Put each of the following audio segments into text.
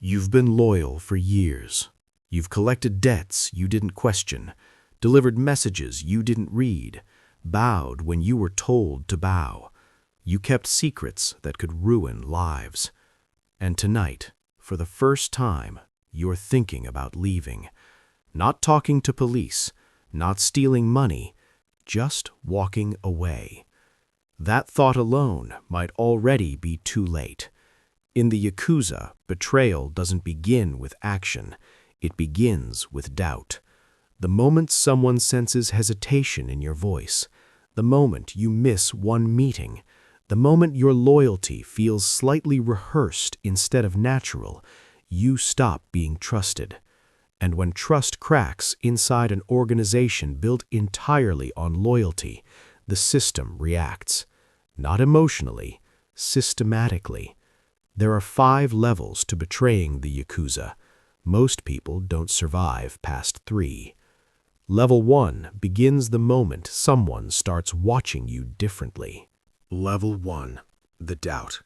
You've been loyal for years. You've collected debts you didn't question, delivered messages you didn't read, bowed when you were told to bow. You kept secrets that could ruin lives. And tonight, for the first time, you're thinking about leaving. Not talking to police, not stealing money, just walking away. That thought alone might already be too late. In the Yakuza, betrayal doesn't begin with action. It begins with doubt. The moment someone senses hesitation in your voice, the moment you miss one meeting, the moment your loyalty feels slightly rehearsed instead of natural, you stop being trusted. And when trust cracks inside an organization built entirely on loyalty, the system reacts. Not emotionally, systematically. There are 5 levels to betraying the Yakuza. Most people don't survive past 3. Level 1 begins the moment someone starts watching you differently. Level 1. The doubt.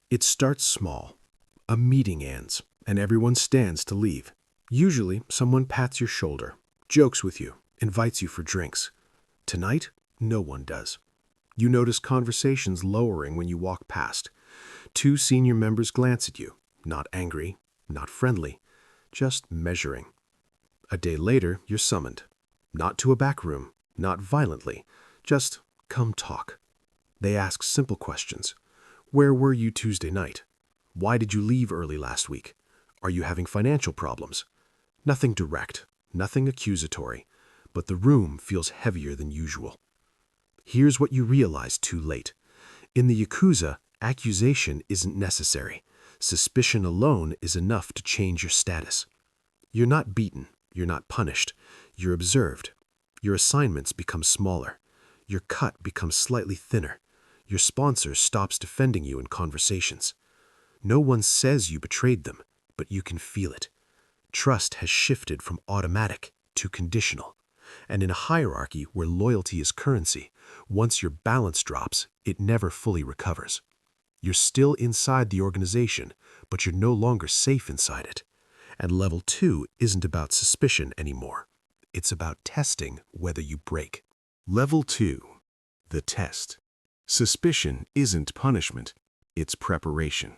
It starts small. A meeting ends, and everyone stands to leave. Usually, someone pats your shoulder, jokes with you, invites you for drinks. Tonight, no one does. You notice conversations lowering when you walk past. 2 senior members glance at you, not angry, not friendly, just measuring. A day later, you're summoned. Not to a back room, not violently, just come talk. They ask simple questions. Where were you Tuesday night? Why did you leave early last week? Are you having financial problems? Nothing direct, nothing accusatory, but the room feels heavier than usual. Here's what you realize too late. In the Yakuza, accusation isn't necessary. Suspicion alone is enough to change your status. You're not beaten, you're not punished, you're observed. Your assignments become smaller. Your cut becomes slightly thinner. Your sponsor stops defending you in conversations. No one says you betrayed them, but you can feel it. Trust has shifted from automatic to conditional. And in a hierarchy where loyalty is currency, once your balance drops, it never fully recovers. You're still inside the organization, but you're no longer safe inside it. And level 2 isn't about suspicion anymore. It's about testing whether you break. Level 2. The test. Suspicion isn't punishment, it's preparation.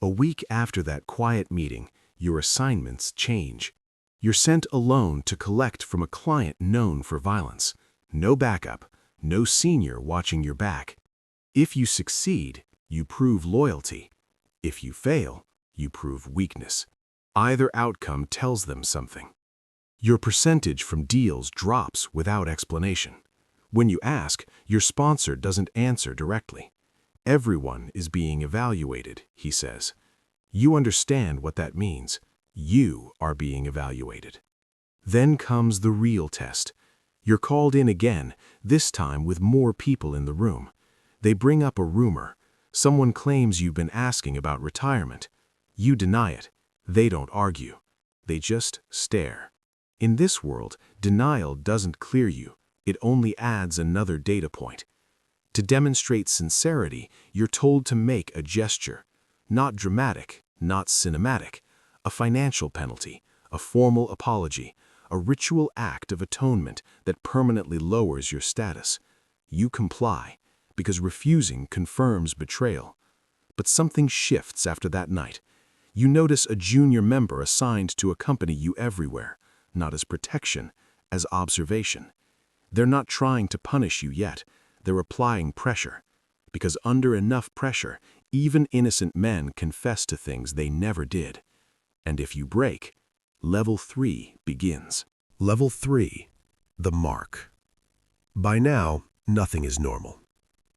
A week after that quiet meeting, your assignments change. You're sent alone to collect from a client known for violence. No backup, no senior watching your back. If you succeed, you prove loyalty. If you fail, you prove weakness. Either outcome tells them something. Your percentage from deals drops without explanation. When you ask, your sponsor doesn't answer directly. Everyone is being evaluated, he says. You understand what that means. You are being evaluated. Then comes the real test. You're called in again, this time with more people in the room. They bring up a rumor. Someone claims you've been asking about retirement. You deny it. They don't argue. They just stare. In this world, denial doesn't clear you. It only adds another data point. To demonstrate sincerity, you're told to make a gesture. Not dramatic, not cinematic. A financial penalty, a formal apology, a ritual act of atonement that permanently lowers your status. You comply, because refusing confirms betrayal. But something shifts after that night. You notice a junior member assigned to accompany you everywhere, not as protection, as observation. They're not trying to punish you yet, they're applying pressure. Because under enough pressure, even innocent men confess to things they never did. And if you break, level 3 begins. Level 3. The mark. By now, nothing is normal.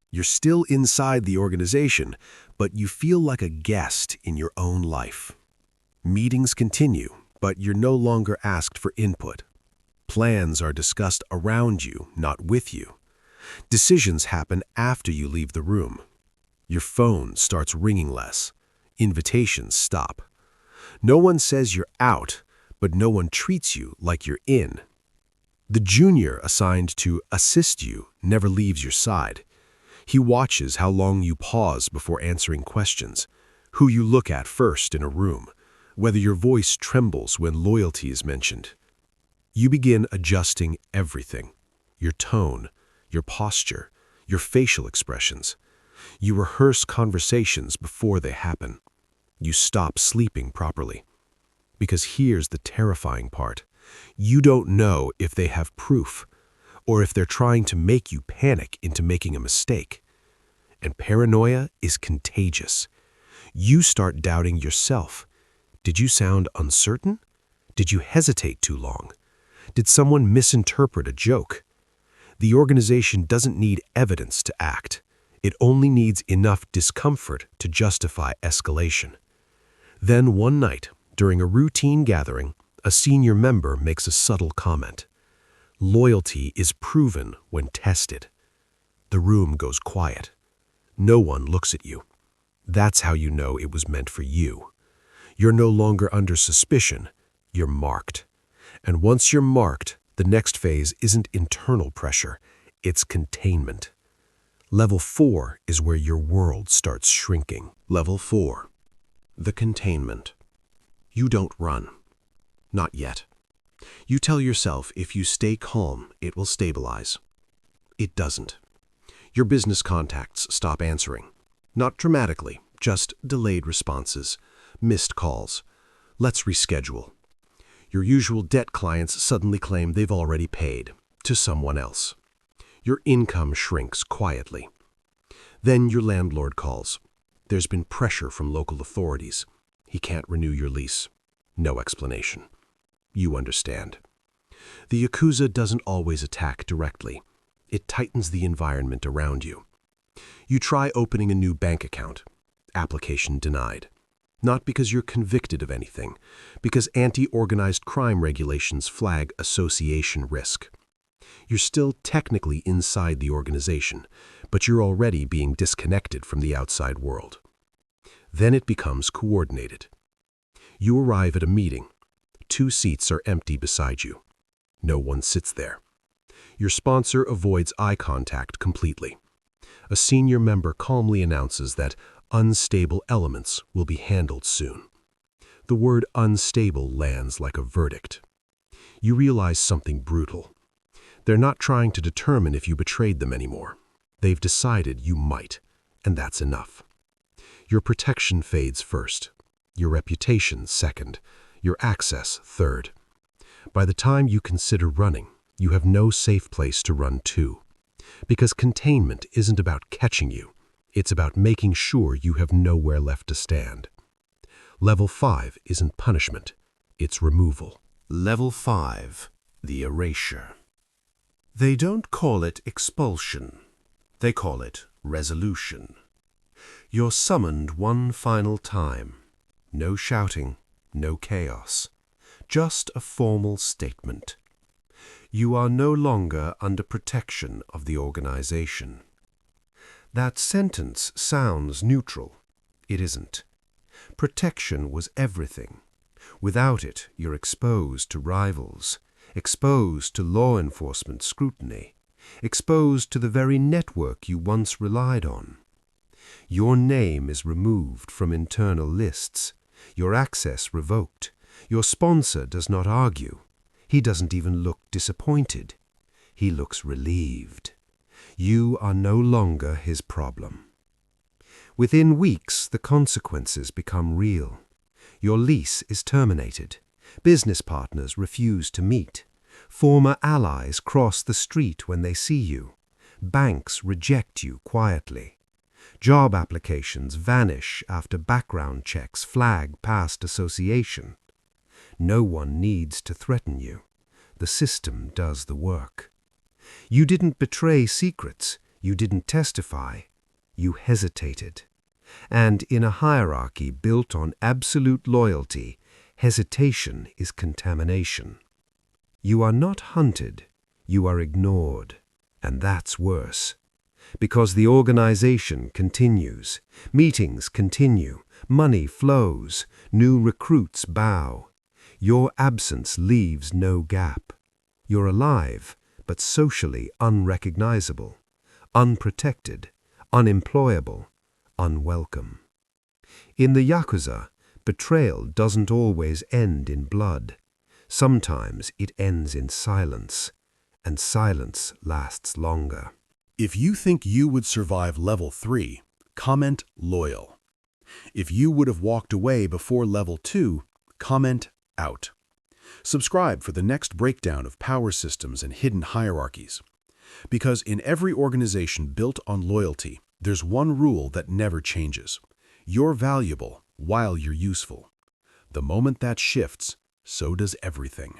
You're still inside the organization, but you feel like a guest in your own life. Meetings continue, but you're no longer asked for input. Plans are discussed around you, not with you. Decisions happen after you leave the room. Your phone starts ringing less. Invitations stop. No one says you're out, but no one treats you like you're in. The junior assigned to assist you never leaves your side. He watches how long you pause before answering questions, who you look at first in a room, whether your voice trembles when loyalty is mentioned. You begin adjusting everything: your tone, your posture, your facial expressions. You rehearse conversations before they happen. You stop sleeping properly. Because here's the terrifying part. You don't know if they have proof, or if they're trying to make you panic into making a mistake. And paranoia is contagious. You start doubting yourself. Did you sound uncertain? Did you hesitate too long? Did someone misinterpret a joke? The organization doesn't need evidence to act. It only needs enough discomfort to justify escalation. Then one night, during a routine gathering, a senior member makes a subtle comment. Loyalty is proven when tested. The room goes quiet. No one looks at you. That's how you know it was meant for you. You're no longer under suspicion. You're marked. And once you're marked, the next phase isn't internal pressure. It's containment. Level 4 is where your world starts shrinking. Level 4. The containment. You don't run. Not yet. You tell yourself if you stay calm, it will stabilize. It doesn't. Your business contacts stop answering. Not dramatically, just delayed responses, missed calls. Let's reschedule. Your usual debt clients suddenly claim they've already paid to someone else. Your income shrinks quietly. Then your landlord calls. There's been pressure from local authorities. He can't renew your lease. No explanation. You understand. The Yakuza doesn't always attack directly. It tightens the environment around you. You try opening a new bank account. Application denied. Not because you're convicted of anything, because anti-organized crime regulations flag association risk. You're still technically inside the organization, but you're already being disconnected from the outside world. Then it becomes coordinated. You arrive at a meeting. 2 seats are empty beside you. No one sits there. Your sponsor avoids eye contact completely. A senior member calmly announces that unstable elements will be handled soon. The word unstable lands like a verdict. You realize something brutal. They're not trying to determine if you betrayed them anymore. They've decided you might, and that's enough. Your protection fades first, your reputation second, your access third. By the time you consider running, you have no safe place to run to. Because containment isn't about catching you, it's about making sure you have nowhere left to stand. Level 5 isn't punishment, it's removal. Level 5, the erasure. They don't call it expulsion. They call it resolution. You're summoned one final time. No shouting, no chaos. Just a formal statement. You are no longer under protection of the organization. That sentence sounds neutral. It isn't. Protection was everything. Without it, you're exposed to rivals, exposed to law enforcement scrutiny, exposed to the very network you once relied on. Your name is removed from internal lists, your access revoked, your sponsor does not argue. He doesn't even look disappointed. He looks relieved. You are no longer his problem. Within weeks, the consequences become real. Your lease is terminated. Business partners refuse to meet. Former allies cross the street when they see you. Banks reject you quietly. Job applications vanish after background checks flag past association. No one needs to threaten you. The system does the work. You didn't betray secrets. You didn't testify. You hesitated. And in a hierarchy built on absolute loyalty, hesitation is contamination. You are not hunted. You are ignored. And that's worse. Because the organization continues, meetings continue, money flows, new recruits bow. Your absence leaves no gap. You're alive, but socially unrecognizable, unprotected, unemployable, unwelcome. In the Yakuza, Betrayal doesn't always end in blood. Sometimes it ends in silence, and silence lasts longer. If you think you would survive level 3, comment loyal. If you would have walked away before level 2, comment out. Subscribe for the next breakdown of power systems and hidden hierarchies. Because in every organization built on loyalty, there's one rule that never changes. You're valuable while you're useful. The moment that shifts, so does everything.